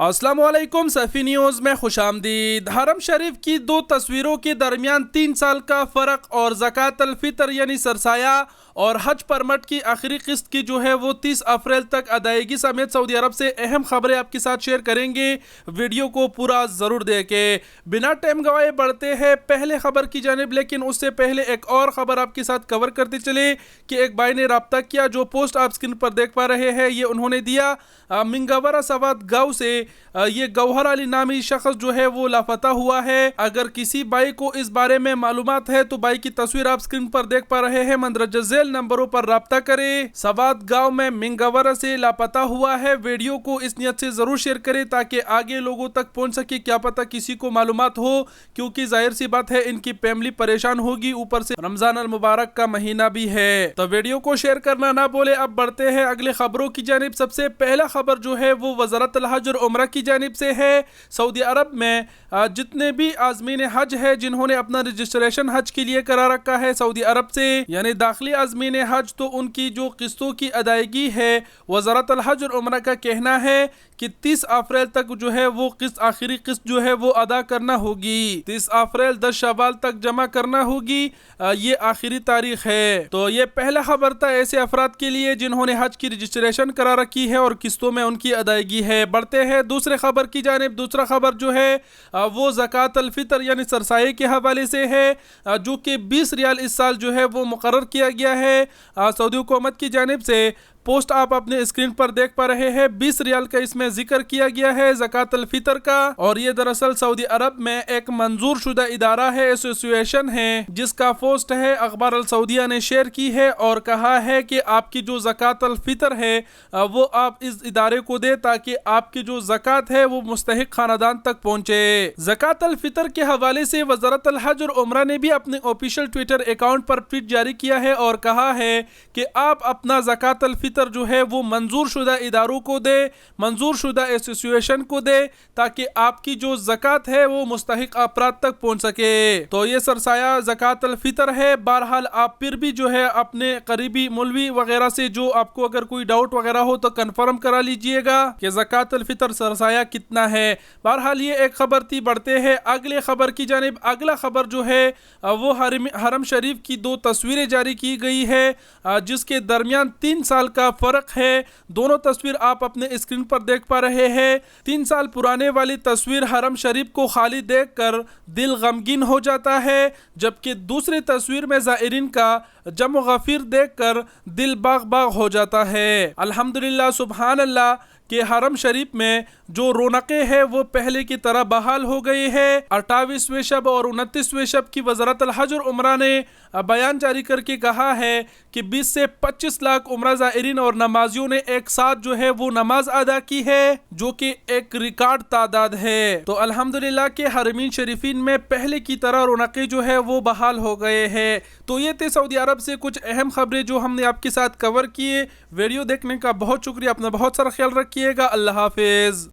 अस्सलाम वालेकुम सफ़ी न्यूज़ में खुश आमदीद। हरम शरीफ की दो तस्वीरों के दरमियान 3 साल का फ़र्क और ज़कात अल फ़ितर यानी सरसाया और हज परमट की आखिरी किस्त की जो है वो 30 अप्रैल तक अदायगी समेत सऊदी अरब से अहम खबरें आपके साथ शेयर करेंगे। वीडियो को पूरा ज़रूर देखें। बिना टाइम गवाए बढ़ते हैं पहले खबर की जानिब, लेकिन उससे पहले एक और ख़बर आपके साथ कवर करते चले कि एक भाई ने रब्ता किया। जो पोस्ट आप स्क्रीन पर देख पा रहे हैं ये उन्होंने दिया मिंगावरा सवाद गाँव से। ये गौहर अली नामी शख्स जो है वो लापता हुआ है। अगर किसी भाई को इस बारे में मालूमात है तो भाई की तस्वीर आप स्क्रीन पर देख पा रहे हैं। मंदरजा झेल नंबरों पर राब्ता करें। सवाद गांव में मिंगावरा से लापता हुआ है। वीडियो को इस नियत से जरूर शेयर करें ताकि आगे लोगों तक पहुंच सके। क्या पता किसी को मालूमात हो, क्योंकि जाहिर सी बात है इनकी फैमिली परेशान होगी। ऊपर से रमजान अल मुबारक का महीना भी है, तो वीडियो को शेयर करना ना बोले। अब बढ़ते हैं अगले खबरों की जानिब। सबसे पहला खबर जो है वो वज़ारत अल हज और उम्रा की जानिब से है। सऊदी अरब में जितने भी आज़मीन हज है जिन्होंने अपना रजिस्ट्रेशन हज के लिए करा रखा है सऊदी अरब से, यानी दाखिली आज़मीन हज, तो उनकी जो किस्तों की अदायगी है वज़ारत अल हज और उम्रा का कहना है कि 30 अप्रैल तक जो है वो किस्त, आखिरी किस्त जो है वो अदा करना होगी। 30 अप्रैल 10 शवाल तक जमा करना होगी, ये आखिरी तारीख है। तो ये पहला खबर था ऐसे अफराद के लिए जिन्होंने हज की रजिस्ट्रेशन करा रखी है और किस्तों में उनकी अदायगी है। बढ़ते हैं दूसरे खबर की जानिब। दूसरा खबर जो है वो ज़कात अल फ़ितर यानी सरसाए के हवाले से है, जो कि 20 रियाल इस साल जो है वो मुकर्रर किया गया है सऊदी हुकूमत की जानिब से। पोस्ट आप अपने स्क्रीन पर देख पा रहे हैं। 20 रियाल का इसमें जिक्र किया गया है ज़कात अल फ़ितर का, और ये दरअसल सऊदी अरब में एक मंजूर शुदा इदारा है, एसोसिएशन है, जिसका पोस्ट है अखबार अल सऊदिया ने शेयर की है और कहा है कि आपकी जो ज़कात अल फ़ितर है वो आप इस इदारे को दे ताकि आपकी जो ज़कात है वो मुस्तहिक खानदान तक पहुँचे। ज़कात अल फ़ितर के हवाले से वज़ारत अल हज और उम्रा ने भी अपने ऑफिशियल ट्विटर अकाउंट पर ट्वीट जारी किया है और कहा है कि आप अपना ज़कात अल फ़ितर जो है वो मंजूर शुदा इदारों को दे, मंजूर शुदा एसोसिएशन को दे, ताकि आपकी जो ज़कात है वो मुस्तहिक अफराद तक पहुंच सके। तो ये सरसाया ज़कात अल फ़ितर है। बहरहाल आप फिर भी जो है अपने करीबी मौलवी वगैरह से जो आपको अगर कोई डाउट वगैरह हो तो कंफर्म करा लीजिएगा कि ज़कात अल फ़ितर सरसाया कितना है। बहरहाल ये एक खबर थी। बढ़ते हैं अगले खबर की जानिब। अगला खबर जो है वो हरम शरीफ की 2 तस्वीरें जारी की गई है जिसके दरमियान 3 साल का फर्क है। दोनों तस्वीर आप अपने स्क्रीन पर देख पा रहे हैं। 3 साल पुराने वाली तस्वीर हरम शरीफ को खाली देखकर दिल गमगीन हो जाता है, जबकि दूसरी तस्वीर में ज़ायरीन का जम गफीर देखकर दिल बाग बाग हो जाता है। अल्हम्दुलिल्लाह, सुभान अल्लाह कि हरम शरीफ में जो रौनकें हैं वो पहले की तरह बहाल हो गई है। 28वें शब और 29वें शब की वज़ारत अल हज और उम्रा ने बयान जारी करके कहा है कि 20 से 25 लाख उम्रा ज़ायरीन और नमाजियों ने एक साथ जो है वो नमाज अदा की है, जो कि एक रिकॉर्ड तादाद है। तो अल्हम्दुलिल्लाह के हरमीन शरीफीन में पहले की तरह रौनकें जो है वो बहाल हो गए हैं। तो ये थे सऊदी अरब से कुछ अहम खबरें जो हमने आपके साथ कवर किए। वीडियो देखने का बहुत शुक्रिया। अपना बहुत सारा ख्याल रखिएगा। अल्लाह हाफिज़।